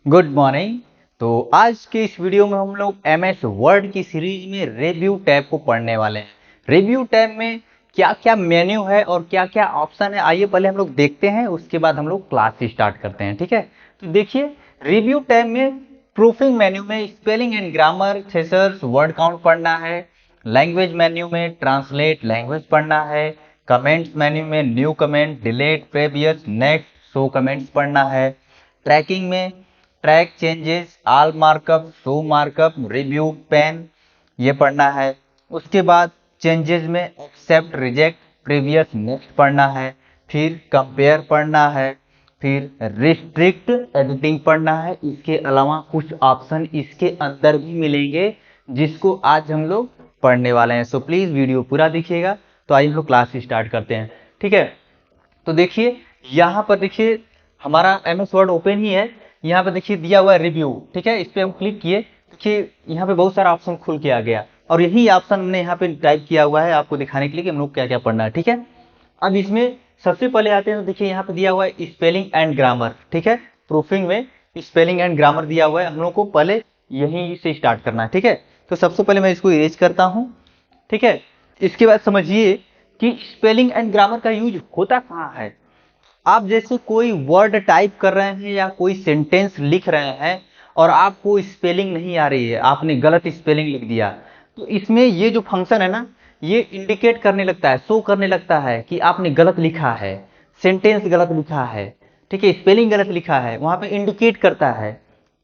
Good morning. तो आज के इस वीडियो में हम लोग एमएस वर्ड की सीरीज में रिव्यू टैब को पढ़ने वाले हैं। रिव्यू टैब में क्या क्या मेन्यू है और क्या क्या ऑप्शन है, आइए पहले हम लोग देखते हैं, उसके बाद हम लोग क्लास स्टार्ट करते हैं। ठीक है, तो देखिए रिव्यू टैब में प्रूफिंग मेन्यू में spelling and grammar, thesaurus, word count पढ़ना है। लैंग्वेज मेन्यू में ट्रांसलेट लैंग्वेज पढ़ना है। कमेंट्स मेन्यू में new comment, delete, previous, next, show comments पढ़ना है। ट्रैकिंग में track changes, all markup, show markup, review pane, ये पढ़ना है। उसके बाद चेंजेस में एक्सेप्ट, रिजेक्ट, प्रीवियस, नेक्स्ट पढ़ना है। फिर कंपेयर पढ़ना है। फिर रिस्ट्रिक्ट एडिटिंग पढ़ना है। इसके अलावा कुछ ऑप्शन इसके अंदर भी मिलेंगे जिसको आज हम लोग पढ़ने वाले हैं। सो प्लीज वीडियो पूरा देखिएगा। तो आइए हम लोग क्लास स्टार्ट करते हैं। ठीक है, तो देखिए यहाँ पर देखिए हमारा एमएस वर्ड ओपन ही है। यहाँ पे देखिए दिया हुआ है रिव्यू। ठीक है, इस पे हम क्लिक किए, देखिए यहाँ पे बहुत सारा ऑप्शन खुल के आ गया और यही ऑप्शन हमने यहाँ पे टाइप किया हुआ है आपको दिखाने के लिए कि हम लोग क्या क्या पढ़ना है। ठीक है, अब इसमें सबसे पहले आते हैं तो देखिए यहाँ पे दिया हुआ है स्पेलिंग एंड ग्रामर। ठीक है, प्रूफिंग में स्पेलिंग एंड ग्रामर दिया हुआ है, हम लोग को पहले यहीं से स्टार्ट करना है। ठीक है, तो सबसे पहले मैं इसको इरेज करता हूँ। ठीक है, इसके बाद समझिए कि स्पेलिंग एंड ग्रामर का यूज होता कहाँ है। आप जैसे कोई वर्ड टाइप कर रहे हैं या कोई सेंटेंस लिख रहे हैं और आपको स्पेलिंग नहीं आ रही है, आपने गलत स्पेलिंग लिख दिया, तो इसमें ये जो फंक्शन है ना, ये इंडिकेट करने लगता है, शो करने लगता है कि आपने गलत लिखा है, सेंटेंस गलत लिखा है। ठीक है, स्पेलिंग गलत लिखा है, वहां पे इंडिकेट करता है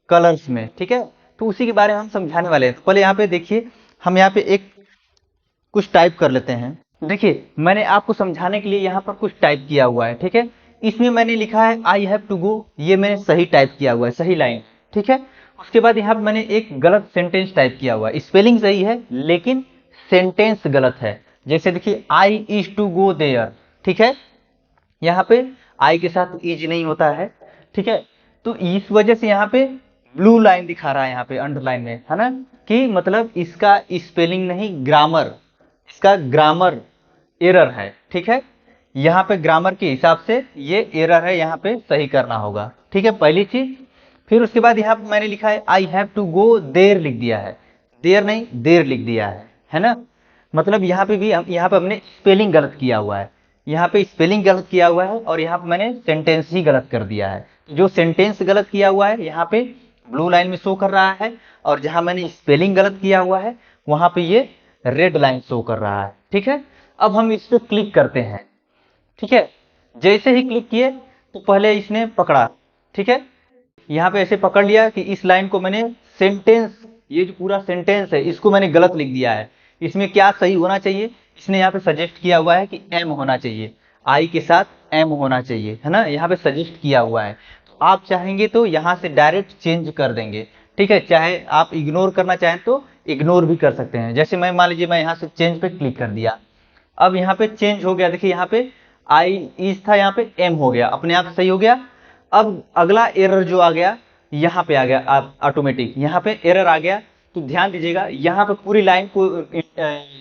कलर्स में। ठीक है, तो उसी के बारे में हम समझाने वाले हैं। तो पहले यहाँ पे देखिए, हम यहाँ पे एक कुछ टाइप कर लेते हैं। देखिए मैंने आपको समझाने के लिए यहाँ पर कुछ टाइप किया हुआ है। ठीक है, इसमें मैंने लिखा है आई हैव टू गो, ये मैंने सही टाइप किया हुआ है, सही लाइन। ठीक है, उसके बाद यहाँ पर मैंने एक गलत सेंटेंस टाइप किया हुआ है, स्पेलिंग सही है लेकिन सेंटेंस गलत है। जैसे देखिए I is to go there. ठीक है, यहाँ पे आई के साथ इज नहीं होता है। ठीक है, तो इस वजह से यहाँ पे ब्लू लाइन दिखा रहा है, यहाँ पे अंडरलाइन में है ना, कि मतलब इसका स्पेलिंग नहीं, ग्रामर, इसका ग्रामर एरर है। ठीक है, यहाँ पे ग्रामर के हिसाब से ये एरर है, यहाँ पे सही करना होगा। ठीक है, पहली चीज। फिर उसके बाद यहाँ पे मैंने लिखा है आई हैव टू गो देर, लिख दिया है, देर नहीं देर लिख दिया है ना। मतलब यहाँ पे भी यहाँ पे हमने स्पेलिंग गलत किया हुआ है, यहाँ पे स्पेलिंग गलत किया हुआ है और यहाँ पे मैंने सेंटेंस ही गलत कर दिया है। जो सेंटेंस गलत किया हुआ है यहाँ पे ब्लू लाइन में शो कर रहा है, और जहां मैंने स्पेलिंग गलत किया हुआ है वहां पे ये रेड लाइन शो कर रहा है। ठीक है, अब हम इस पे क्लिक करते हैं। ठीक है, जैसे ही क्लिक किए तो पहले इसने पकड़ा। ठीक है, यहाँ पे ऐसे पकड़ लिया कि इस लाइन को मैंने सेंटेंस, ये जो पूरा सेंटेंस है इसको मैंने गलत लिख दिया है। इसमें क्या सही होना चाहिए, इसने यहाँ पे सजेस्ट किया हुआ है कि एम होना चाहिए, आई के साथ एम होना चाहिए, है ना, यहाँ पे सजेस्ट किया हुआ है। तो आप चाहेंगे तो यहाँ से डायरेक्ट चेंज कर देंगे। ठीक है, चाहे आप इग्नोर करना चाहें तो इग्नोर भी कर सकते हैं। जैसे मैं मान लीजिए मैं यहाँ से चेंज पे क्लिक कर दिया, अब यहाँ पे चेंज हो गया। देखिए यहाँ पे आई इज था, यहाँ पे एम हो गया, अपने आप सही हो गया। अब अगला एरर जो आ गया यहाँ पे आ गया ऑटोमेटिक, यहाँ पे एरर आ गया। तो ध्यान दीजिएगा, यहाँ पे पूरी लाइन को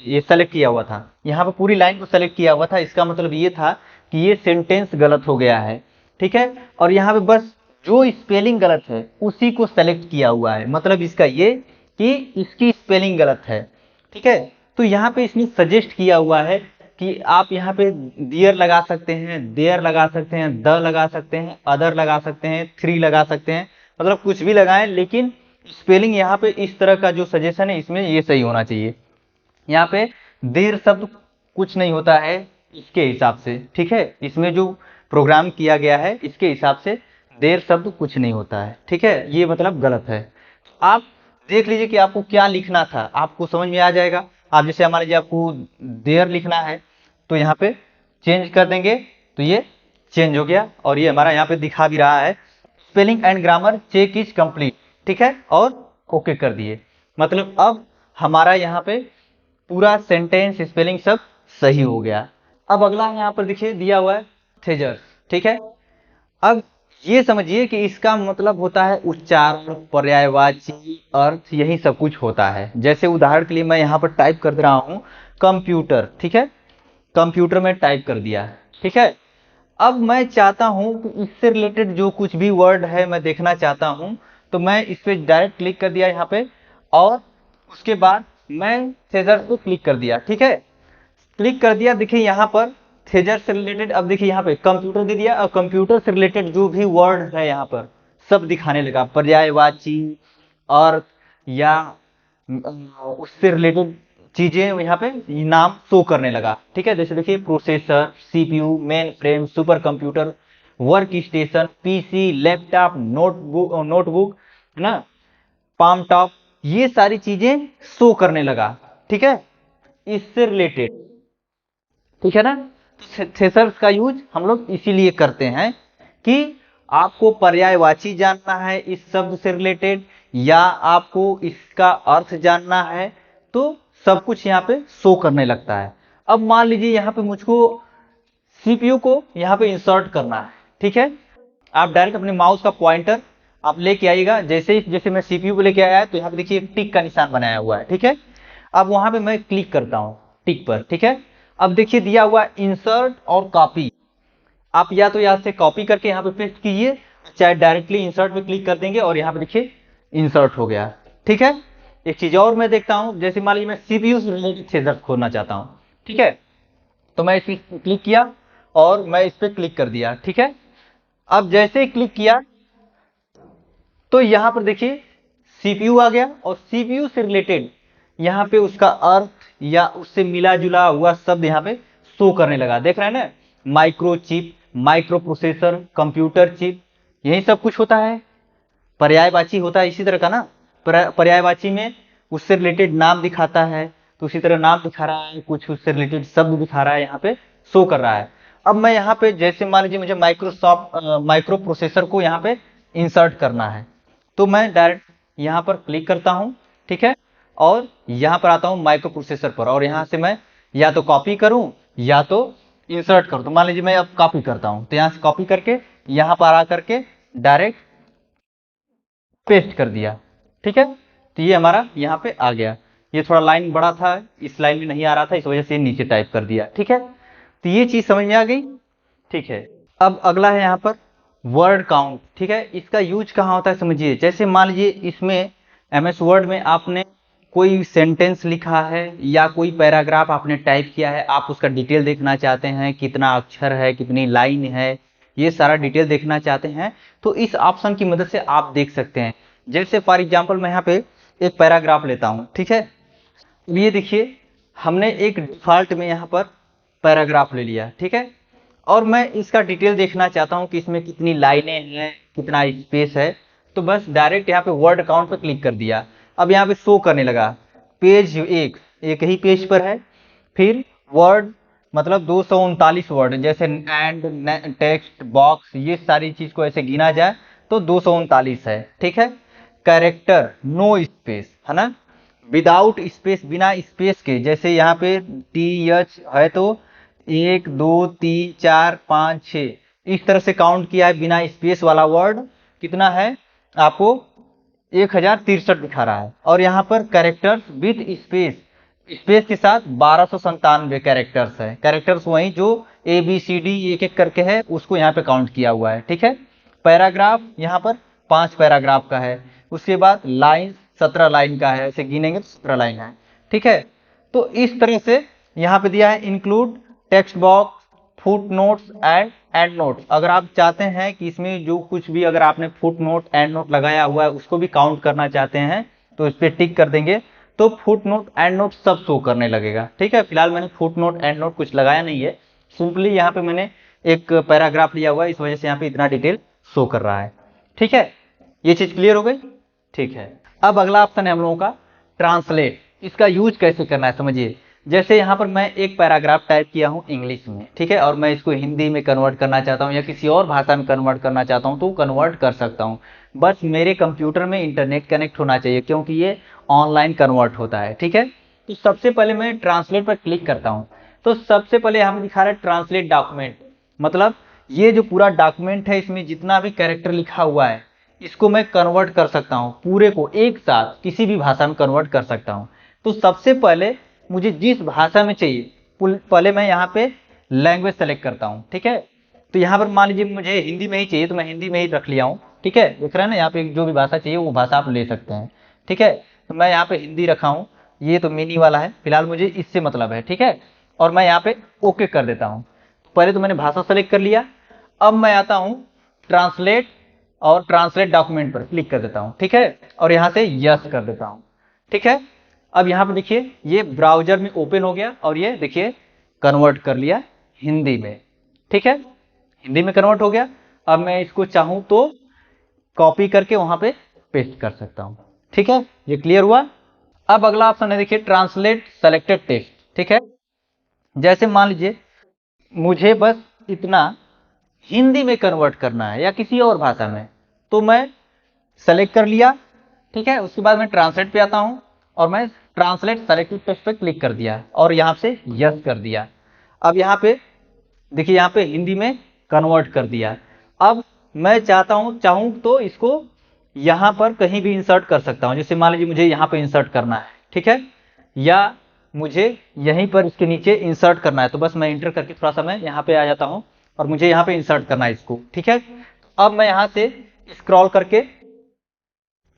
ये सेलेक्ट किया हुआ था, यहाँ पे पूरी लाइन को सेलेक्ट किया हुआ था, इसका मतलब ये था कि ये सेंटेंस गलत हो गया है। ठीक है, और यहाँ पे बस जो स्पेलिंग गलत है उसी को सेलेक्ट किया हुआ है, मतलब इसका ये कि इसकी स्पेलिंग गलत है। ठीक है, तो यहाँ पे इसने सजेस्ट किया हुआ है कि आप यहाँ पे दियर लगा सकते हैं, देयर लगा सकते हैं, द लगा सकते हैं, अदर लगा सकते हैं, थ्री लगा सकते हैं, मतलब कुछ भी लगाएं, लेकिन स्पेलिंग यहाँ पे इस तरह का जो सजेशन है इसमें ये सही होना चाहिए। यहाँ पे देर शब्द कुछ नहीं होता है इसके हिसाब से। ठीक है, इसमें जो प्रोग्राम किया गया है इसके हिसाब से देर शब्द कुछ नहीं होता है। ठीक है, ये मतलब गलत है। आप देख लीजिए कि आपको क्या लिखना था, आपको समझ में आ जाएगा। आप जैसे मान लीजिए आपको देर लिखना है तो यहाँ पे चेंज कर देंगे तो ये चेंज हो गया, और ये हमारा यहाँ पे दिखा भी रहा है spelling and grammar check is complete. ठीक है, और ओके कर दिए, मतलब अब हमारा यहाँ पे पूरा सेंटेंस स्पेलिंग सब सही हो गया। अब अगला यहाँ पर देखिए दिया हुआ है थेजर्स। ठीक है, अब ये समझिए कि इसका मतलब होता है उच्चारण, पर्यायवाची, अर्थ, यही सब कुछ होता है। जैसे उदाहरण के लिए मैं यहाँ पर टाइप कर दे रहा हूँ कंप्यूटर। ठीक है, कंप्यूटर में टाइप कर दिया। ठीक है, अब मैं चाहता हूं कि इससे रिलेटेड जो कुछ भी वर्ड है मैं देखना चाहता हूं, तो मैं इस पे डायरेक्ट क्लिक कर दिया यहाँ पे, और उसके बाद मैं थेजर को क्लिक कर दिया। ठीक है, क्लिक कर दिया। देखिए यहाँ पर थेजर से रिलेटेड, अब देखिए यहाँ पे कंप्यूटर दे दिया, और कंप्यूटर से रिलेटेड जो भी वर्ड है यहाँ पर सब दिखाने लगा, पर्यायवाची और या उससे रिलेटेड चीजें यहाँ पे नाम शो करने लगा। ठीक है, जैसे देखिए processor, CPU, main frame, super computer, work station, PC, laptop, notebook है ना, पाम टॉप, ये सारी चीजें शो करने लगा। ठीक है, इससे रिलेटेड। ठीक है ना, तो थ्रेशर्स का यूज हम लोग इसीलिए करते हैं कि आपको पर्यायवाची जानना है इस शब्द से रिलेटेड, या आपको इसका अर्थ जानना है, तो सब कुछ यहाँ पे शो करने लगता है। अब मान लीजिए यहाँ पे मुझको सीपीयू को यहाँ पे इंसर्ट करना है। ठीक है, आप डायरेक्ट अपने माउस का पॉइंटर आप लेके आइएगा। जैसे मैं सीपीयू को लेके आया तो यहाँ पे देखिए टिक का निशान बनाया हुआ है। ठीक है, अब वहां पे मैं क्लिक करता हूँ टिक पर। ठीक है, अब देखिए दिया हुआ इंसर्ट और कॉपी, आप या तो यहाँ से कॉपी करके यहाँ पे पेस्ट कीजिए, चाहे डायरेक्टली इंसर्ट पे क्लिक कर देंगे और यहाँ पे देखिए इंसर्ट हो गया। ठीक है, एक चीज और मैं देखता हूँ, जैसे मान लीजिए मैं सीपीयू से रिलेटेड थ्रेशर खोलना चाहता हूँ। ठीक है, तो मैं इस पर क्लिक किया और मैं इस पर क्लिक कर दिया। ठीक है, अब जैसे ही क्लिक किया तो यहाँ पर देखिए सीपीयू आ गया, और सीपीयू से रिलेटेड यहाँ पे उसका अर्थ या उससे मिला जुला हुआ शब्द यहाँ पे शो करने लगा। देख रहे हैं ना, micro chip, micro processor, computer chip, यही सब कुछ होता है। पर्यायवाची होता है इसी तरह का ना, पर्यायवाची में उससे रिलेटेड नाम दिखाता है, तो उसी तरह नाम दिखा रहा है, कुछ उससे रिलेटेड शब्द दिखा रहा है, यहाँ पे शो कर रहा है। अब मैं यहाँ पे जैसे मान लीजिए मुझे माइक्रो प्रोसेसर को यहाँ पे इंसर्ट करना है, तो मैं डायरेक्ट यहाँ पर क्लिक करता हूँ। ठीक है, और यहाँ पर आता हूँ माइक्रो प्रोसेसर पर, और यहाँ से मैं या तो कॉपी करूँ या तो इंसर्ट करूँ। तो मान लीजिए मैं अब कॉपी करता हूँ, तो यहाँ से कॉपी करके यहाँ पर आ करके डायरेक्ट पेस्ट कर दिया। ठीक है, तो ये हमारा यहाँ पे आ गया। ये थोड़ा लाइन बड़ा था, इस लाइन में नहीं आ रहा था, इस वजह से नीचे टाइप कर दिया। ठीक है, तो ये चीज समझ में आ गई। ठीक है, अब अगला है यहाँ पर वर्ड काउंट। ठीक है, इसका यूज कहाँ होता है समझिए। जैसे मान लीजिए इसमें एमएस वर्ड में आपने कोई सेंटेंस लिखा है या कोई पैराग्राफ आपने टाइप किया है, आप उसका डिटेल देखना चाहते हैं, कितना अक्षर है, कितनी लाइन है, ये सारा डिटेल देखना चाहते हैं, तो इस ऑप्शन की मदद से आप देख सकते हैं। जैसे फॉर एग्जांपल मैं यहाँ पे एक पैराग्राफ लेता हूँ। ठीक है, ये देखिए हमने एक डिफॉल्ट में यहाँ पर पैराग्राफ ले लिया। ठीक है, और मैं इसका डिटेल देखना चाहता हूँ कि इसमें कितनी लाइनें हैं, कितना स्पेस है, तो बस डायरेक्ट यहाँ पे वर्ड काउंट पर क्लिक कर दिया। अब यहाँ पे शो करने लगा पेज एक ही पेज पर है, फिर वर्ड मतलब 239 वर्ड, जैसे एंड, टेक्स्ट, बॉक्स, ये सारी चीज को ऐसे गिना जाए तो 239 है। ठीक है, कैरेक्टर नो स्पेस है ना, विदाउट स्पेस, बिना स्पेस के, जैसे यहाँ पे टी एच है तो 1 2 3 4 5 6 इस तरह से काउंट किया है। बिना स्पेस वाला वर्ड कितना है आपको 1063 दिखा रहा है। और यहाँ पर कैरेक्टर्स विथ स्पेस, स्पेस के साथ 1297 कैरेक्टर्स है। कैरेक्टर्स वही जो ए बी सी डी एक एक करके है, उसको यहाँ पे काउंट किया हुआ है। ठीक है, पैराग्राफ यहाँ पर 5 पैराग्राफ का है। उसके बाद लाइन 17 लाइन का है, ऐसे गिनेंगे तो 17 लाइन है। ठीक है, तो इस तरह से यहाँ पे दिया है include text box, foot notes and and note. अगर आप चाहते हैं कि इसमें जो कुछ भी अगर आपने फुट नोट एंड नोट लगाया हुआ है उसको भी काउंट करना चाहते हैं, तो इस पर टिक कर देंगे तो फुट नोट एंड नोट सब शो करने लगेगा। ठीक है, फिलहाल मैंने फुट नोट एंड नोट कुछ लगाया नहीं है, सिंपली यहाँ पे मैंने एक पैराग्राफ लिया हुआ है, इस वजह से यहाँ पे इतना डिटेल शो कर रहा है। ठीक है, ये चीज क्लियर हो गई। ठीक है, अब अगला ऑप्शन है हम लोगों का ट्रांसलेट। इसका यूज कैसे करना है समझिए। जैसे यहाँ पर मैं एक पैराग्राफ टाइप किया हूँ इंग्लिश में, ठीक है, और मैं इसको हिंदी में कन्वर्ट करना चाहता हूँ या किसी और भाषा में कन्वर्ट करना चाहता हूँ, तो कन्वर्ट कर सकता हूँ। बस मेरे कंप्यूटर में इंटरनेट कनेक्ट होना चाहिए, क्योंकि ये ऑनलाइन कन्वर्ट होता है। ठीक है, तो सबसे पहले मैं ट्रांसलेट पर क्लिक करता हूँ, तो सबसे पहले यहाँ पे दिखा रहा है ट्रांसलेट डॉक्यूमेंट, मतलब ये जो पूरा डॉक्यूमेंट है इसमें जितना भी कैरेक्टर लिखा हुआ है इसको मैं कन्वर्ट कर सकता हूँ, पूरे को एक साथ किसी भी भाषा में कन्वर्ट कर सकता हूँ। तो सबसे पहले मुझे जिस भाषा में चाहिए, पहले मैं यहाँ पे लैंग्वेज सेलेक्ट करता हूँ। ठीक है, तो यहाँ पर मान लीजिए मुझे हिंदी में ही चाहिए, तो मैं हिंदी में ही रख लिया हूँ। ठीक है, देख रहे हैं ना, यहाँ पे जो भी भाषा चाहिए वो भाषा आप ले सकते हैं। ठीक है, तो मैं यहाँ पे हिंदी रखा हूँ, ये तो मिनी वाला है, फिलहाल मुझे इससे मतलब है। ठीक है, और मैं यहाँ पे ओके कर देता हूँ। पहले तो मैंने भाषा सेलेक्ट कर लिया, अब मैं आता हूँ ट्रांसलेट और ट्रांसलेट डॉक्यूमेंट पर क्लिक कर देता हूँ। ठीक है, और यहाँ से यस कर देता हूँ। ठीक है, अब यहाँ पे देखिए ये ब्राउजर में ओपन हो गया और ये देखिए कन्वर्ट कर लिया हिंदी में। ठीक है, हिंदी में कन्वर्ट हो गया। अब मैं इसको चाहूँ तो कॉपी करके वहां पे पेस्ट कर सकता हूँ। ठीक है, ये क्लियर हुआ। अब अगला ऑप्शन है देखिए ट्रांसलेट सेलेक्टेड टेक्स्ट। ठीक है, जैसे मान लीजिए मुझे बस इतना हिंदी में कन्वर्ट करना है या किसी और भाषा में, तो मैं सेलेक्ट कर लिया। ठीक है, उसके बाद मैं ट्रांसलेट पे आता हूं और मैं ट्रांसलेट सेलेक्टेड टेक्स्ट पे क्लिक कर दिया और यहां से यस कर दिया। अब यहाँ पे देखिए यहाँ पे हिंदी में कन्वर्ट कर दिया। अब मैं चाहूं तो इसको यहाँ पर कहीं भी इंसर्ट कर सकता हूं। जैसे मान लीजिए मुझे यहाँ पे इंसर्ट करना है, ठीक है, या मुझे यहीं पर इसके नीचे इंसर्ट करना है, तो बस मैं इंटर करके थोड़ा सा मैं यहाँ पे आ जाता हूँ और मुझे यहाँ पे इंसर्ट करना है इसको। ठीक है, अब मैं यहाँ से स्क्रॉल करके,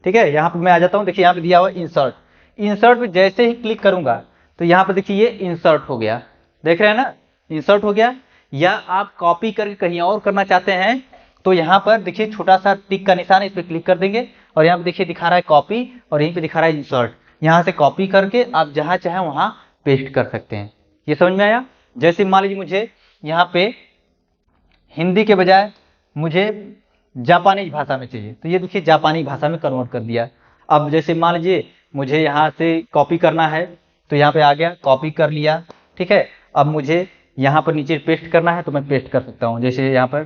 ठीक है, यहाँ पे मैं आ जाता हूँ। देखिए यहाँ पे दिया हुआ इंसर्ट, इंसर्ट पे जैसे ही क्लिक करूंगा तो यहाँ पे देखिए ये इंसर्ट हो गया। देख रहे हैं ना, इंसर्ट हो गया। या आप कॉपी करके कहीं और करना चाहते हैं तो यहाँ पर देखिए छोटा सा टिक का निशान है, इस पर क्लिक कर देंगे और यहाँ पे देखिए दिखा रहा है कॉपी और यहीं पे दिखा रहा है इंसर्ट। यहाँ से कॉपी करके आप जहाँ चाहें वहाँ पेस्ट कर सकते हैं। ये समझ में आया। जैसे मान लीजिए मुझे यहाँ पे हिंदी के बजाय मुझे जापानी भाषा में चाहिए, तो ये देखिए जापानी भाषा में कन्वर्ट कर दिया। अब जैसे मान लीजिए मुझे यहाँ से कॉपी करना है तो यहाँ पे आ गया, कॉपी कर लिया। ठीक है, अब मुझे यहाँ पर नीचे पेस्ट करना है तो मैं पेस्ट कर सकता हूँ, जैसे यहाँ पर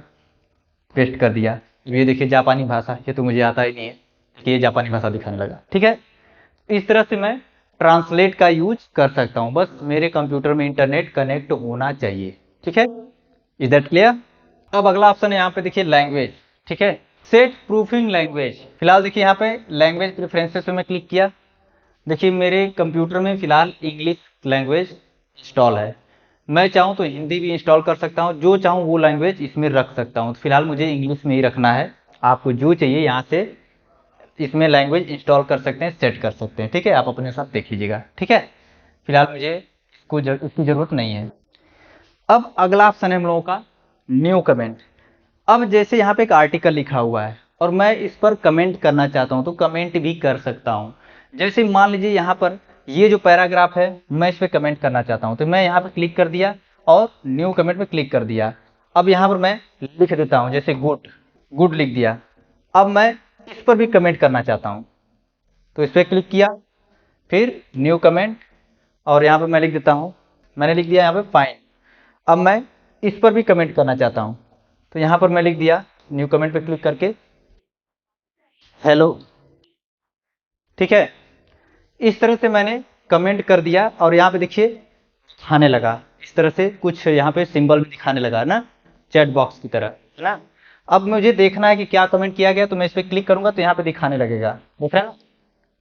पेस्ट कर दिया। ये देखिए जापानी भाषा, ये तो मुझे आता ही नहीं है कि ये जापानी भाषा दिखाने लगा। ठीक है, इस तरह से मैं ट्रांसलेट का यूज कर सकता हूँ, बस मेरे कंप्यूटर में इंटरनेट कनेक्ट होना चाहिए। ठीक है, इज दैट क्लियर। अब अगला ऑप्शन है यहाँ पे देखिए लैंग्वेज। ठीक है, सेट प्रूफिंग लैंग्वेज। फिलहाल देखिए यहाँ पे लैंग्वेज प्रेफरेंसेस पे मैं क्लिक किया। देखिए मेरे कंप्यूटर में फिलहाल इंग्लिश लैंग्वेज इंस्टॉल है। मैं चाहूँ तो हिंदी भी इंस्टॉल कर सकता हूँ, जो चाहूँ वो लैंग्वेज इसमें रख सकता हूँ। फिलहाल मुझे इंग्लिश में ही रखना है। आपको जो चाहिए यहाँ से इसमें लैंग्वेज इंस्टॉल कर सकते हैं, सेट कर सकते हैं। ठीक है, आप अपने साथ देख लीजिएगा। ठीक है, फिलहाल मुझे इसकी जरूरत नहीं है। अब अगला ऑप्शन है हम लोगों का न्यू कमेंट। अब जैसे यहाँ पे एक आर्टिकल लिखा हुआ है और मैं इस पर कमेंट करना चाहता हूँ तो कमेंट भी कर सकता हूँ। जैसे मान लीजिए यहाँ पर ये जो पैराग्राफ है मैं इस पर कमेंट करना चाहता हूँ, तो मैं यहाँ पर क्लिक कर दिया और न्यू कमेंट पे क्लिक कर दिया। अब यहाँ पर मैं लिख देता हूँ, जैसे गुड, गुड लिख दिया। अब मैं इस पर भी कमेंट करना चाहता हूँ तो इस पर क्लिक किया, फिर न्यू कमेंट और यहाँ पर मैं लिख देता हूँ, मैंने लिख दिया यहाँ पे फाइन। अब मैं इस पर भी कमेंट करना चाहता हूँ तो यहाँ पर मैं लिख दिया न्यू कमेंट पे क्लिक करके हेलो। ठीक है, इस तरह से मैंने कमेंट कर दिया और यहाँ पे देखिए दिखाने लगा, इस तरह से कुछ यहाँ पे सिंबल भी दिखाने लगा ना, चैट बॉक्स की तरह, है ना। अब मुझे देखना है कि क्या कमेंट किया गया, तो मैं इस पर क्लिक करूंगा तो यहाँ पे दिखाने लगेगा। देख रहे हैं ना,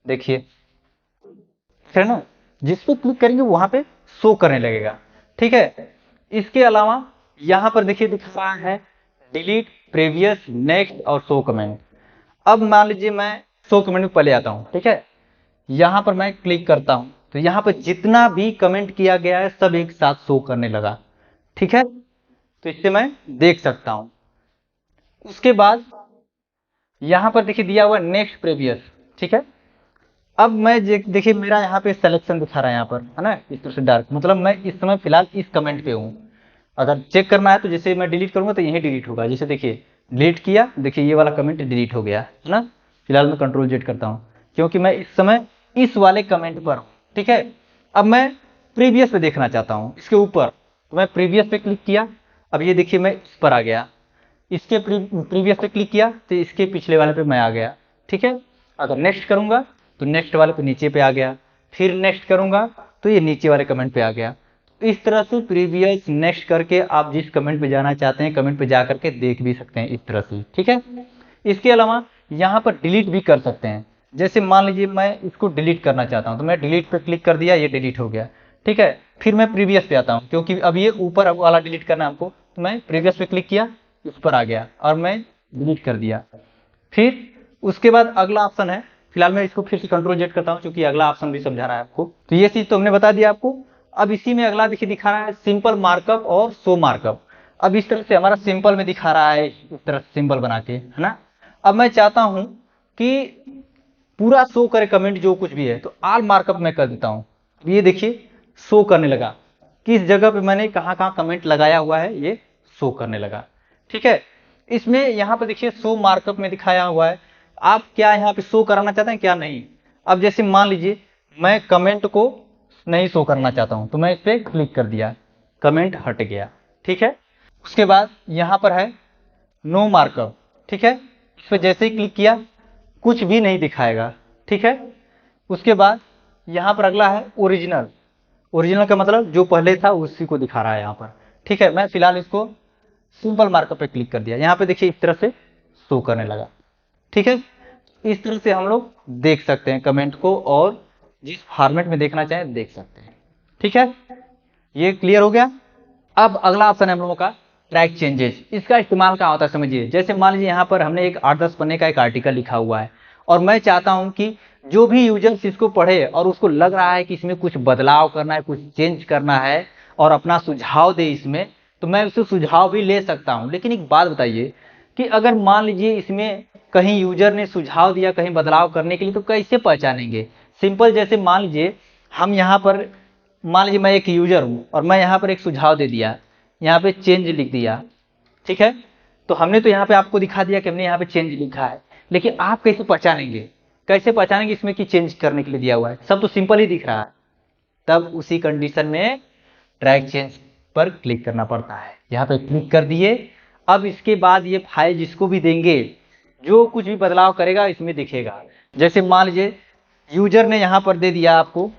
देखिए देख रहे हैं ना, जिस पे क्लिक करेंगे वहां पे शो करने लगेगा। ठीक है, इसके अलावा यहाँ पर देखिए दिख रहा है डिलीट प्रीवियस नेक्स्ट और शो कमेंट। अब मान लीजिए मैं शो कमेंट में पहले आता हूँ। ठीक है, यहाँ पर मैं क्लिक करता हूँ तो यहाँ पर जितना भी कमेंट किया गया है सब एक साथ शो करने लगा। ठीक है, तो इससे मैं देख सकता हूँ। उसके बाद यहाँ पर देखिए दिया हुआ नेक्स्ट प्रीवियस। ठीक है, अब मैं देखिए मेरा यहाँ पे सिलेक्शन दिखा रहा है यहाँ पर, है ना, इस तरह से डार्क, मतलब मैं इस समय फिलहाल इस कमेंट पे हूँ। अगर चेक करना है तो जैसे मैं डिलीट करूंगा तो यही डिलीट होगा। जैसे देखिए डिलीट किया, देखिए ये वाला कमेंट डिलीट हो गया, है ना। फिलहाल मैं कंट्रोल जेड करता हूँ क्योंकि मैं इस समय इस वाले कमेंट पर हूँ। ठीक है, अब मैं प्रीवियस पे देखना चाहता हूँ इसके ऊपर, तो मैं प्रीवियस पे क्लिक किया। अब ये देखिए मैं इस पर आ गया, इसके प्रीवियस पे क्लिक किया तो इसके पिछले वाले पे मैं आ गया। ठीक है, अगर नेक्स्ट करूंगा तो नेक्स्ट वाले पे नीचे पे आ गया, फिर नेक्स्ट करूंगा तो ये नीचे वाले कमेंट पे आ गया। इस तरह से प्रीवियस नेक्स्ट करके आप जिस कमेंट पे जाना चाहते हैं कमेंट पे जा करके देख भी सकते हैं इस तरह से। ठीक है, इसके अलावा यहाँ पर डिलीट भी कर सकते हैं। जैसे मान लीजिए मैं इसको डिलीट करना चाहता हूँ तो मैं डिलीट पे क्लिक कर दिया, ये डिलीट हो गया। ठीक है, फिर मैं प्रीवियस पे आता हूँ क्योंकि अब ये ऊपर वाला डिलीट करना है हमको, तो मैं प्रीवियस पे क्लिक किया, इस पर आ गया और मैं डिलीट कर दिया। फिर उसके बाद अगला ऑप्शन है, फिलहाल मैं इसको फिर से कंट्रोल जेड करता हूँ क्योंकि अगला ऑप्शन भी समझा रहा है आपको। तो ये चीज तो हमने बता दिया आपको। अब इसी में अगला देखिए दिखा रहा है सिंपल मार्कअप और शो मार्कअप। अब इस तरह से हमारा सिंपल में दिखा रहा है, इस तरह से सिंबल बना के, है ना। अब मैं चाहता हूं कि पूरा शो करे कमेंट जो कुछ भी है, तो ऑल मार्कअप मैं कर देता हूं। ये देखिए शो करने लगा, किस जगह पे मैंने कहां कहां कमेंट लगाया हुआ है ये शो करने लगा। ठीक है, इसमें यहाँ पे देखिए शो मार्कअप में दिखाया हुआ है। आप क्या यहाँ पे शो कराना चाहते हैं क्या नहीं। अब जैसे मान लीजिए मैं कमेंट को नहीं शो करना चाहता हूं, तो मैं इस पर क्लिक कर दिया, कमेंट हट गया। ठीक है, उसके बाद यहाँ पर है नो मार्कअप। ठीक है, इस पर जैसे ही क्लिक किया कुछ भी नहीं दिखाएगा। ठीक है, उसके बाद यहाँ पर अगला है ओरिजिनल। ओरिजिनल का मतलब जो पहले था उसी को दिखा रहा है यहाँ पर। ठीक है, मैं फिलहाल इसको सिंपल मार्कअप पे क्लिक कर दिया, यहाँ पे देखिए इस तरह से शो करने लगा। ठीक है, इस तरह से हम लोग देख सकते हैं कमेंट को, और जिस फॉर्मेट में देखना चाहें देख सकते हैं। ठीक है, ये क्लियर हो गया। अब अगला ऑप्शन है हम लोगों का ट्रैक चेंजेस। इसका इस्तेमाल क्या होता है समझिए। जैसे मान लीजिए यहाँ पर हमने एक 8-10 पन्ने का एक आर्टिकल लिखा हुआ है, और मैं चाहता हूँ कि जो भी यूजर्स इसको पढ़े और उसको लग रहा है कि इसमें कुछ बदलाव करना है, कुछ चेंज करना है, और अपना सुझाव दे इसमें, तो मैं उससे सुझाव भी ले सकता हूँ। लेकिन एक बात बताइए कि अगर मान लीजिए इसमें कहीं यूजर ने सुझाव दिया कहीं बदलाव करने के लिए, तो कैसे पहचानेंगे। सिंपल, जैसे मान लीजिए हम यहाँ पर, मान लीजिए मैं एक यूजर हूँ और मैं यहाँ पर एक सुझाव दे दिया, यहाँ पे चेंज लिख दिया। ठीक है, तो हमने तो यहाँ पे आपको दिखा दिया कि हमने यहाँ पे चेंज लिखा है, लेकिन आप कैसे पहचानेंगे, कैसे पहचानेंगे इसमें कि चेंज करने के लिए दिया हुआ है। सब तो सिंपल ही दिख रहा है। तब उसी कंडीशन में ट्रैक चेंज पर क्लिक करना पड़ता है। यहाँ पे क्लिक कर दिए। अब इसके बाद ये फाइल जिसको भी देंगे, जो कुछ भी बदलाव करेगा इसमें दिखेगा। जैसे मान लीजिए यूजर ने यहाँ पर दे दिया आपको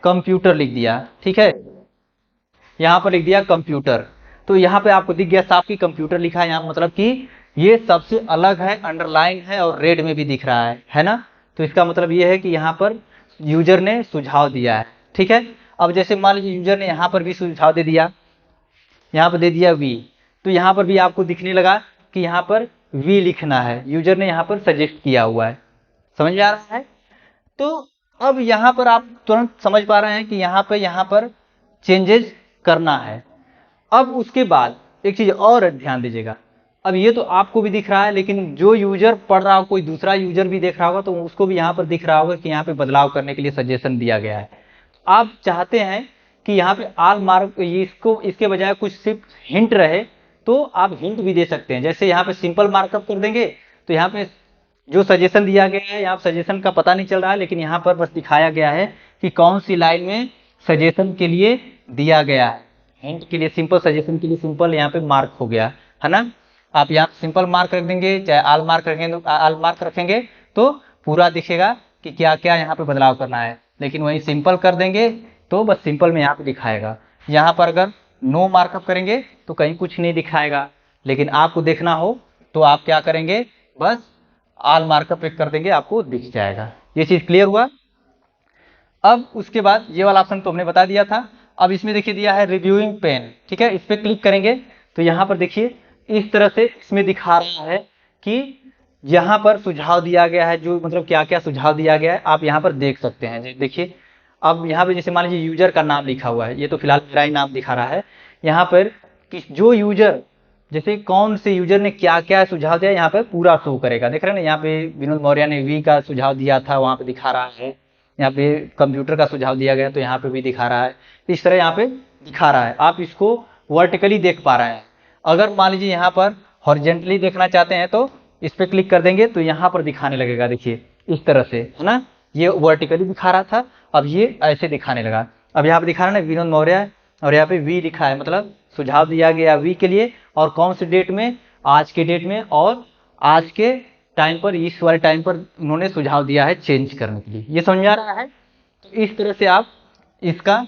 कंप्यूटर लिख दिया। ठीक है, यहाँ पर लिख दिया कंप्यूटर, तो यहाँ पे आपको दिख गया साफ कि कंप्यूटर लिखा है यहाँ, मतलब कि ये सबसे अलग है, अंडरलाइन है और रेड में भी दिख रहा है ना। तो इसका मतलब ये है कि यहाँ पर यूजर ने सुझाव दिया है। ठीक है, अब जैसे मान लीजिए यूजर ने यहाँ पर भी सुझाव दे दिया, यहाँ पर दे दिया वी, तो यहाँ पर भी आपको दिखने लगा कि यहाँ पर वी लिखना है, यूजर ने यहाँ पर सजेस्ट किया हुआ है। समझ में आ रहा है। तो अब यहाँ पर आप तुरंत समझ पा रहे हैं कि यहाँ पर चेंजेस करना है। अब उसके बाद एक चीज और ध्यान दीजिएगा। अब ये तो आपको भी दिख रहा है, लेकिन जो यूजर पढ़ रहा हो, कोई दूसरा यूजर भी देख रहा होगा, तो उसको भी यहाँ पर दिख रहा होगा कि यहाँ पे बदलाव करने के लिए सजेशन दिया गया है। आप चाहते हैं कि यहाँ पे ऑल मार्क, इसको इसके बजाय कुछ सिर्फ हिंट रहे, तो आप हिंट भी दे सकते हैं। जैसे यहाँ पे सिंपल मार्कअप कर देंगे, तो यहाँ पे जो सजेशन दिया गया है, यहाँ सजेशन का पता नहीं चल रहा है, लेकिन यहाँ पर बस दिखाया गया है कि कौन सी लाइन में सजेशन के लिए दिया गया है। हिंट के लिए, सिंपल सजेशन के लिए सिंपल यहाँ पे मार्क हो गया है ना। आप यहाँ सिंपल मार्क रख देंगे, चाहे ऑल मार्क रखेंगे, ऑल मार्क रखेंगे तो पूरा दिखेगा कि क्या क्या यहाँ पे बदलाव करना है। लेकिन वहीं सिंपल कर देंगे तो बस सिंपल में यहाँ पे दिखाएगा। यहाँ पर अगर नो मार्कअप करेंगे तो कहीं कुछ नहीं दिखाएगा। लेकिन आपको देखना हो तो आप क्या करेंगे, बस ऑल मार्कअप पे कर देंगे, आपको दिख जाएगा। ये चीज क्लियर हुआ। अब उसके बाद ये वाला ऑप्शन तो हमने बता दिया था। अब इसमें देखिए दिया है रिव्यूइंग पेन। ठीक है, इस पर क्लिक करेंगे तो यहाँ पर देखिए इस तरह से इसमें दिखा रहा है कि यहाँ पर सुझाव दिया गया है, जो मतलब क्या क्या सुझाव दिया गया है आप यहाँ पर देख सकते हैं। देखिए अब यहाँ पे जैसे मान लीजिए यूजर का नाम लिखा हुआ है, ये तो फिलहाल मेरा ही नाम दिखा रहा है। यहाँ पर कि जो यूजर, जैसे कौन से यूजर ने क्या क्या सुझाव दिया, यहाँ पे पूरा शो करेगा। देख रहे हैं ना, यहाँ पे विनोद मौर्य ने वी का सुझाव दिया था, वहाँ पे दिखा रहा है। यहाँ पे कंप्यूटर का सुझाव दिया गया तो यहाँ पे भी दिखा रहा है। इस तरह यहाँ पे दिखा रहा है, आप इसको वर्टिकली देख पा रहे हैं। अगर मान लीजिए यहाँ पर हॉरिजेंटली देखना चाहते हैं तो इस पर क्लिक कर देंगे तो यहाँ पर दिखाने लगेगा। देखिए इस तरह से, है ना, ये वर्टिकली दिखा रहा था, अब ये ऐसे दिखाने लगा। अब यहाँ पे दिखा रहा है ना विनोद मौर्य, और यहाँ पे वी लिखा है, मतलब सुझाव दिया गया वी के लिए, और कौन से डेट में, आज के डेट में, और आज के टाइम पर, इस वाले टाइम पर उन्होंने सुझाव दिया है चेंज करने के लिए। ये समझ में आ रहा है। तो इस तरह से आप इसका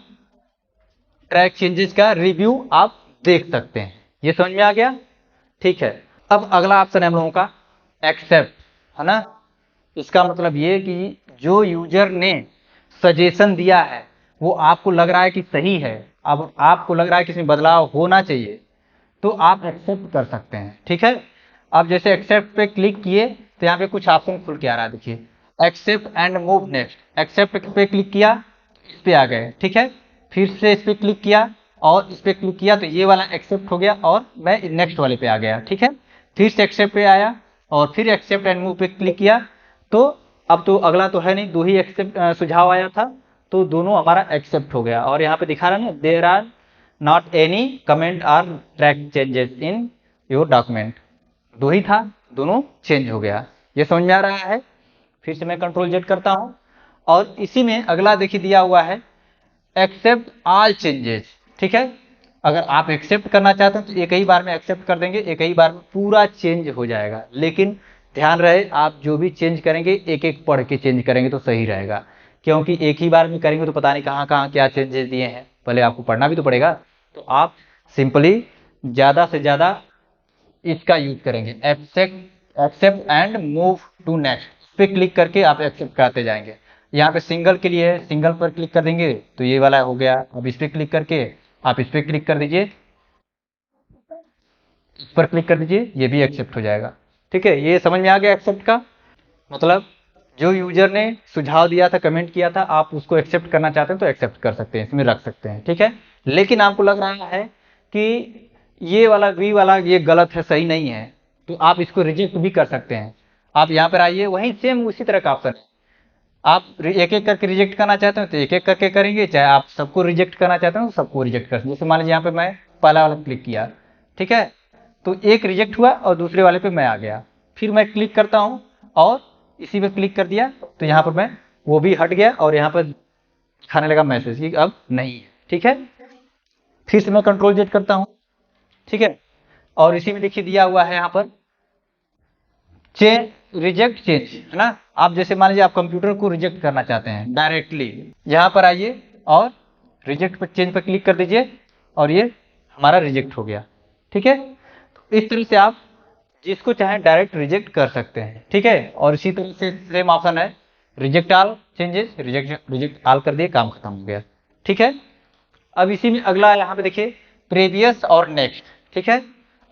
ट्रैक चेंजेस का रिव्यू आप देख सकते हैं। ये समझ में आ गया। ठीक है, अब अगला ऑप्शन है हम लोगों का एक्सेप्ट, है ना। इसका मतलब ये कि जो यूजर ने सजेशन दिया है वो आपको लग रहा है कि सही है, अब आपको लग रहा है कि इसमें बदलाव होना चाहिए, तो आप एक्सेप्ट कर सकते हैं। ठीक है, अब जैसे एक्सेप्ट पे क्लिक किए तो यहाँ पे कुछ ऑप्शन खुल के आ रहा है, देखिए accept and move next. Accept पे क्लिक किया, इस पे आ गए, ठीक है। फिर से इस पे क्लिक किया और इस पे क्लिक किया तो ये वाला एक्सेप्ट हो गया और मैं नेक्स्ट वाले पे आ गया, ठीक है। फिर से एक्सेप्ट पे आया और फिर एक्सेप्ट एंड मूव पे क्लिक किया तो अब तो अगला तो है नहीं, दो ही एक्सेप्ट सुझाव आया था तो दोनों हमारा एक्सेप्ट हो गया। और यहाँ पे दिखा रहा है ना, there are not any comment or track changes in your document, दो ही था, दोनों चेंज हो गया। ये समझ में आ रहा है। फिर से मैं कंट्रोल जेड करता हूँ और इसी में अगला देखिए दिया हुआ है एक्सेप्ट ऑल चेंजेस, ठीक है। अगर आप एक्सेप्ट करना चाहते हैं तो एक ही बार में एक्सेप्ट कर देंगे, एक ही बार में पूरा चेंज हो जाएगा। लेकिन ध्यान रहे आप जो भी चेंज करेंगे एक एक पढ़ के चेंज करेंगे तो सही रहेगा, क्योंकि एक ही बार में करेंगे तो पता नहीं कहाँ कहाँ क्या चेंजेस दिए हैं, पहले आपको पढ़ना भी तो पड़ेगा। तो आप सिंपली ज़्यादा से ज़्यादा इसका यूज करेंगे, accept and move to next. इस पर क्लिक करके आप एक्सेप्ट करते जाएंगे। यहाँ पे सिंगल के लिए है, सिंगल पर क्लिक कर देंगे तो ये वाला हो गया। अब इस पर क्लिक करके आप इस पर क्लिक कर दीजिए, इस पर क्लिक कर दीजिए, ये भी एक्सेप्ट हो जाएगा, ठीक है। ये समझ में आ गया एक्सेप्ट का मतलब। जो यूजर ने सुझाव दिया था, कमेंट किया था, आप उसको एक्सेप्ट करना चाहते हैं तो एक्सेप्ट कर सकते हैं, इसमें रख सकते हैं, ठीक है। लेकिन आपको लग रहा है कि ये वाला वी वाला ये गलत है, सही नहीं है, तो आप इसको रिजेक्ट भी कर सकते हैं। आप यहाँ पर आइए, वहीं सेम उसी तरह का ऑप्शन है। आप एक एक करके रिजेक्ट करना चाहते हैं तो एक एक करके करेंगे, चाहे आप सबको रिजेक्ट करना चाहते हैं तो सबको रिजेक्ट कर। जैसे मान लीजिए यहाँ पे मैं पहला वाला क्लिक किया, ठीक है, तो एक रिजेक्ट हुआ और दूसरे वाले पे मैं आ गया। फिर मैं क्लिक करता हूँ और इसी पे क्लिक कर दिया तो यहाँ पर मैं वो भी हट गया और यहाँ पर दिखाने लगा मैसेज कि अब नहीं है, ठीक है। फिर से मैं कंट्रोल जेड करता हूँ, ठीक है। और इसी में देखिए दिया हुआ है यहाँ पर रिजेक्ट चेंज, है ना। आप जैसे मान लीजिए आप कंप्यूटर को रिजेक्ट करना चाहते हैं डायरेक्टली, यहाँ पर आइए और रिजेक्ट पर चेंज पर क्लिक कर दीजिए और ये हमारा रिजेक्ट हो गया, ठीक है। तो इस तरह से आप जिसको चाहे डायरेक्ट रिजेक्ट कर सकते हैं, ठीक है। और इसी तरह से सेम ऑप्शन है reject all changes, reject all कर दिए, काम खत्म हो गया, ठीक है। अब इसी में अगला यहाँ पे देखिए प्रीवियस और नेक्स्ट, ठीक है।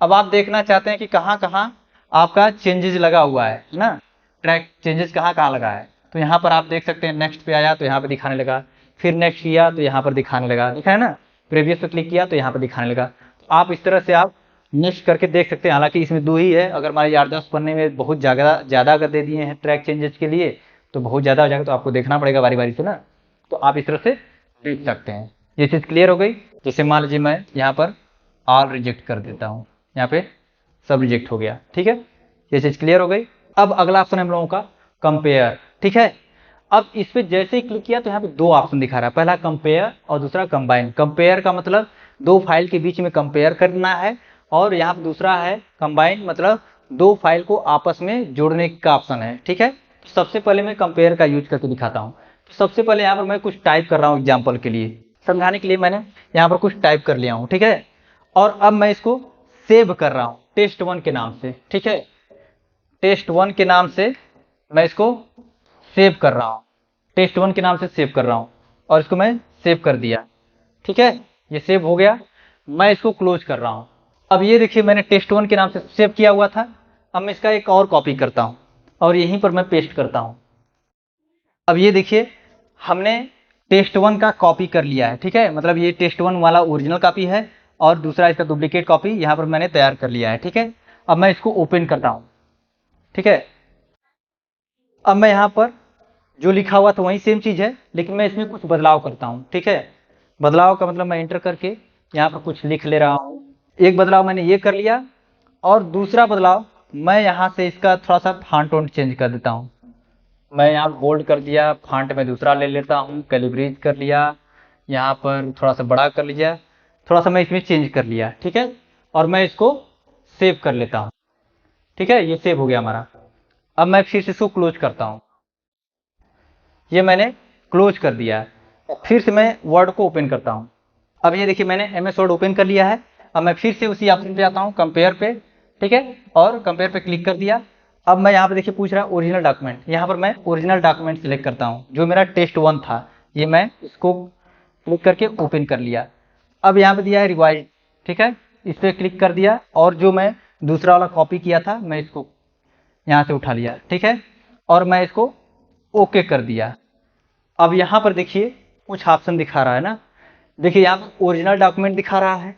अब आप देखना चाहते हैं कि कहाँ कहाँ आपका चेंजेस लगा हुआ है ना, ट्रैक चेंजेस कहाँ कहाँ लगा है। तो यहाँ पर आप देख सकते हैं नेक्स्ट पे आया तो यहाँ पे दिखाने लगा, फिर नेक्स्ट किया तो यहाँ पर दिखाने लगा, दिखा है ना। प्रीवियस पे क्लिक किया तो यहाँ पर दिखाने लगा। तो आप इस तरह से आप नेक्स्ट करके देख सकते हैं। हालांकि इसमें दो ही है, अगर मान लीजिए 8-10 पन्ने में बहुत ज़्यादा अगर दे दिए हैं ट्रैक चेंजेस के लिए तो बहुत ज़्यादा हो जाएगा, तो आपको देखना पड़ेगा बारी बारी से ना। तो आप इस तरह से देख सकते हैं। ये चीज़ क्लियर हो गई। जैसे मान लीजिए मैं यहाँ पर ऑल रिजेक्ट कर देता हूँ, यहाँ पे सब रिजेक्ट हो गया, ठीक है। ये चीज़ क्लियर हो गई। अब अगला ऑप्शन है हम लोगों का कंपेयर, ठीक है। अब इस पे जैसे ही क्लिक किया तो यहाँ पे दो ऑप्शन दिखा रहा है, पहला कंपेयर और दूसरा कंबाइन। कंपेयर का मतलब दो फाइल के बीच में कंपेयर करना है और यहाँ पे दूसरा है कंबाइन, मतलब दो फाइल को आपस में जोड़ने का ऑप्शन है, ठीक है। तो सबसे पहले मैं कंपेयर का यूज करके दिखाता हूँ। तो सबसे पहले यहाँ पर मैं कुछ टाइप कर रहा हूँ, एग्जाम्पल के लिए समझाने के लिए मैंने यहाँ पर कुछ टाइप कर लिया हूँ, ठीक है। और अब मैं इसको सेव कर रहा हूँ test1 के नाम से, ठीक है। test1 के नाम से मैं इसको सेव कर रहा हूँ, test1 के नाम से सेव कर रहा हूँ और इसको मैं सेव कर दिया, ठीक है। ये सेव हो गया। मैं इसको क्लोज कर रहा हूँ। अब ये देखिए मैंने test1 के नाम से सेव किया हुआ था। अब मैं इसका एक और कॉपी करता हूँ और यहीं पर मैं पेस्ट करता हूँ। अब ये देखिए हमने test1 का कॉपी कर लिया है, ठीक है। मतलब ये test1 वाला ओरिजिनल कॉपी है और दूसरा इसका डुप्लीकेट कॉपी यहाँ पर मैंने तैयार कर लिया है, ठीक है। अब मैं इसको ओपन करता हूँ, ठीक है। अब मैं यहाँ पर जो लिखा हुआ था वही सेम चीज़ है, लेकिन मैं इसमें कुछ बदलाव करता हूँ, ठीक है। बदलाव का मतलब मैं एंटर करके यहाँ पर कुछ लिख ले रहा हूँ। एक बदलाव मैंने ये कर लिया और दूसरा बदलाव मैं यहाँ से इसका थोड़ा सा फॉन्ट टोन चेंज कर देता हूँ। मैं यहाँ बोल्ड कर दिया, फॉन्ट में दूसरा ले लेता हूँ, कैलिब्रेट कर लिया, यहाँ पर थोड़ा सा बड़ा कर लिया, थोड़ा सा मैं इसमें चेंज कर लिया, ठीक है। और मैं इसको सेव कर लेता हूँ, ठीक है। ये सेव हो गया हमारा। अब मैं फिर से इसको क्लोज करता हूँ। ये मैंने क्लोज कर दिया है। फिर से मैं वर्ड को ओपन करता हूँ। अब ये देखिए मैंने MS वर्ड ओपन कर लिया है। अब मैं फिर से उसी ऑप्शन पे आता हूँ कंपेयर पे, ठीक है, और कंपेयर पे क्लिक कर दिया। अब मैं यहाँ पे देखिए पूछ रहा है ओरिजिनल डॉक्यूमेंट, यहाँ पर मैं ओरिजिनल डॉक्यूमेंट सेलेक्ट करता हूँ जो मेरा test1 था। ये मैं इसको क्लिक करके ओपन कर लिया। अब यहाँ पे दिया है रिवाइज, ठीक है, इस पर क्लिक कर दिया और जो मैं दूसरा वाला कॉपी किया था मैं इसको यहाँ से उठा लिया, ठीक है, और मैं इसको ओके कर दिया। अब यहाँ पर देखिए कुछ ऑप्शन दिखा रहा है ना, देखिए यहाँ पर ओरिजिनल डॉक्यूमेंट दिखा रहा है,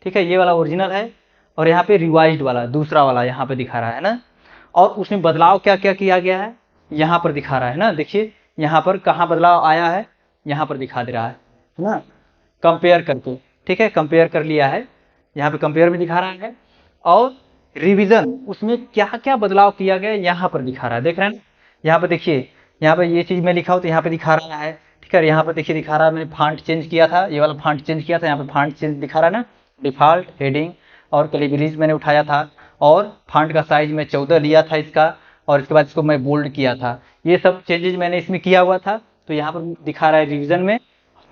ठीक है, ये वाला ओरिजिनल है, और यहाँ पे रिवाइज्ड वाला दूसरा वाला यहाँ पे दिखा रहा है ना, और उसमें बदलाव क्या क्या किया गया है यहाँ पर दिखा रहा है ना। देखिए यहाँ पर कहाँ बदलाव आया है, यहाँ पर दिखा दे रहा है ना, कंपेयर करके, ठीक है, कंपेयर कर लिया है, यहाँ पे कंपेयर में दिखा रहा है, और रिवीजन उसमें क्या क्या बदलाव किया गया यहाँ पर दिखा रहा है, देख रहे हैं ना। यहाँ पे देखिए, यहाँ पे ये चीज़ मैं लिखा हूँ तो यहाँ पे दिखा रहा है, ठीक है, यहाँ पर देखिए दिखा रहा है मैंने फॉन्ट चेंज किया था, ये वाला फॉन्ट चेंज किया था, यहाँ पे फॉन्ट चेंज दिखा रहा है ना, डिफ़ॉल्ट हेडिंग और कैलिबरीज मैंने उठाया था, और फॉन्ट का साइज मैं 14 लिया था इसका, और इसके बाद इसको मैं बोल्ड किया था, ये सब चेंजेज मैंने इसमें किया हुआ था, तो यहाँ पर दिखा रहा है रिवीजन में,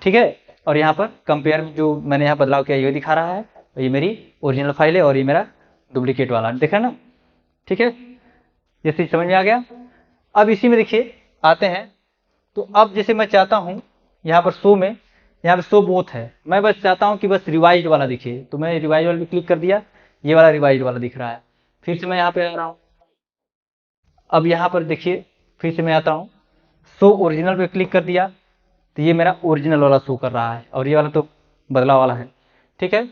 ठीक है, और यहाँ पर कंपेयर में जो मैंने यहाँ बदलाव किया ये दिखा रहा है, तो ये मेरी ओरिजिनल फाइल है और ये मेरा डुप्लीकेट वाला, देखा ना, ठीक है, ये चीज़ समझ में आ गया। अब इसी में देखिए आते हैं, तो अब जैसे मैं चाहता हूँ यहाँ पर शो में, यहाँ पे शो बोथ है, मैं बस चाहता हूँ कि बस रिवाइज्ड वाला दिखे, तो मैं रिवाइज वाले पे क्लिक कर दिया, ये वाला रिवाइज्ड वाला दिख रहा है। फिर से मैं यहाँ पे आ रहा हूँ, अब यहाँ पर देखिए फिर से मैं आता हूँ, शो ओरिजिनल पे क्लिक कर दिया, तो ये मेरा ओरिजिनल वाला शो कर रहा है, और ये वाला तो बदलाव वाला है, ठीक है।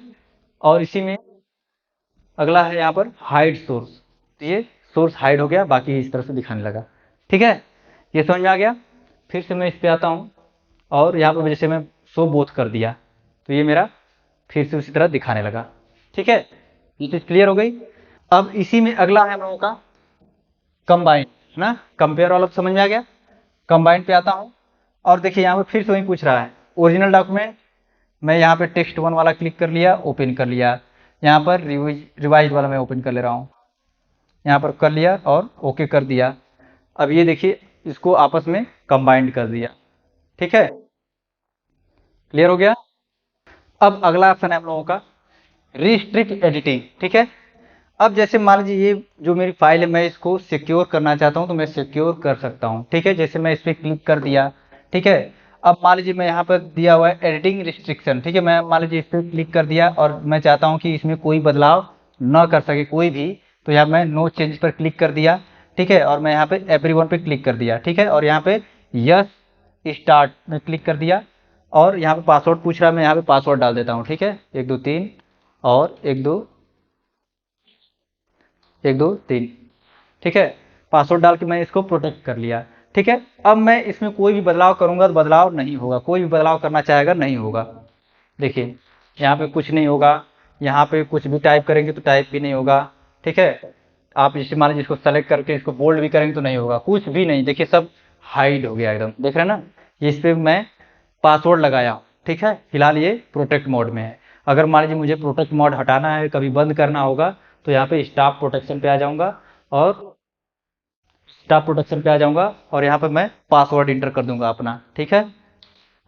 और इसी में अगला है यहाँ पर हाइड सोर्स, तो ये सोर्स हाइड हो गया, बाकी इस तरह से दिखाने लगा, ठीक है, ये समझ में आ गया। फिर से मैं इस पे आता हूँ, और यहाँ पर जैसे मैं शो बोथ कर दिया, तो ये मेरा फिर से उसी तरह दिखाने लगा, ठीक है, ये चीज़ क्लियर हो गई। अब इसी में अगला है हम लोगों का कंबाइन ना, कंपेयर वाला समझ में आ गया। कंबाइन पे आता हूँ, और देखिए यहाँ पर फिर से वही पूछ रहा है ओरिजिनल डॉक्यूमेंट, मैं यहाँ पे टेक्स्ट 1 वाला क्लिक कर लिया, ओपन कर लिया, यहाँ पर रिवाइज वाला मैं ओपन कर ले रहा हूँ, यहाँ पर कर लिया और ओके कर दिया। अब ये देखिए इसको आपस में कंबाइंड कर दिया, ठीक है, क्लियर हो गया। अब अगला ऑप्शन है हम लोगों का रिस्ट्रिक्ट एडिटिंग, ठीक है। अब जैसे मान लीजिए ये जो मेरी फाइल है मैं इसको सिक्योर करना चाहता हूँ, तो मैं सिक्योर कर सकता हूँ, ठीक है, जैसे मैं इस पर क्लिक कर दिया, ठीक है। अब मान लीजिए मैं यहाँ पर दिया हुआ है एडिटिंग रिस्ट्रिक्शन, ठीक है, मैं मान लीजिए इस पर क्लिक कर दिया और मैं चाहता हूँ कि इसमें कोई बदलाव न कर सके कोई भी, तो यहाँ मैं नो चेंज पर क्लिक कर दिया, ठीक है, और मैं यहाँ पे एवरीवन पे क्लिक कर दिया, ठीक है, और यहाँ पे यस स्टार्ट में क्लिक कर दिया, और यहाँ पे पासवर्ड पूछ रहा है, मैं यहाँ पे पासवर्ड डाल देता हूँ, ठीक है, 1 2 3 और 1 2 1 2 3, ठीक है, पासवर्ड डाल के मैं इसको प्रोटेक्ट कर लिया, ठीक है। अब मैं इसमें कोई भी बदलाव करूंगा तो बदलाव नहीं होगा, कोई भी बदलाव करना चाहेगा नहीं होगा, देखिए यहाँ पे कुछ नहीं होगा, यहाँ पे कुछ भी टाइप करेंगे तो टाइप भी नहीं होगा, ठीक है। आप जैसे मान लीजिए इसको सेलेक्ट करके इसको बोल्ड भी करेंगे तो नहीं होगा, कुछ भी नहीं, देखिए सब हाइड हो गया एकदम, देख रहे हैं ना। इस पर मैं पासवर्ड लगाया, ठीक है, फिलहाल ये प्रोटेक्ट मोड में है। अगर मान लीजिए मुझे प्रोटेक्ट मोड हटाना है, कभी बंद करना होगा, तो यहाँ पे स्टाफ प्रोटेक्शन पे आ जाऊंगा, और स्टाफ प्रोटेक्शन पे आ जाऊंगा, और यहाँ पे मैं पासवर्ड इंटर कर दूंगा अपना, ठीक है,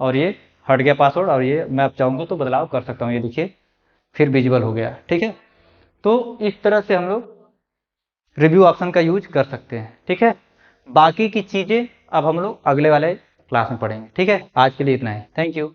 और ये हट गया पासवर्ड, और ये मैं अब चाहूँगा तो बदलाव कर सकता हूँ, ये देखिए फिर विजिबल हो गया, ठीक है। तो इस तरह से हम लोग रिव्यू ऑप्शन का यूज कर सकते हैं, ठीक है। बाकी की चीज़ें अब हम लोग अगले वाले क्लास में पढ़ेंगे, ठीक है। आज के लिए इतना है, थैंक यू।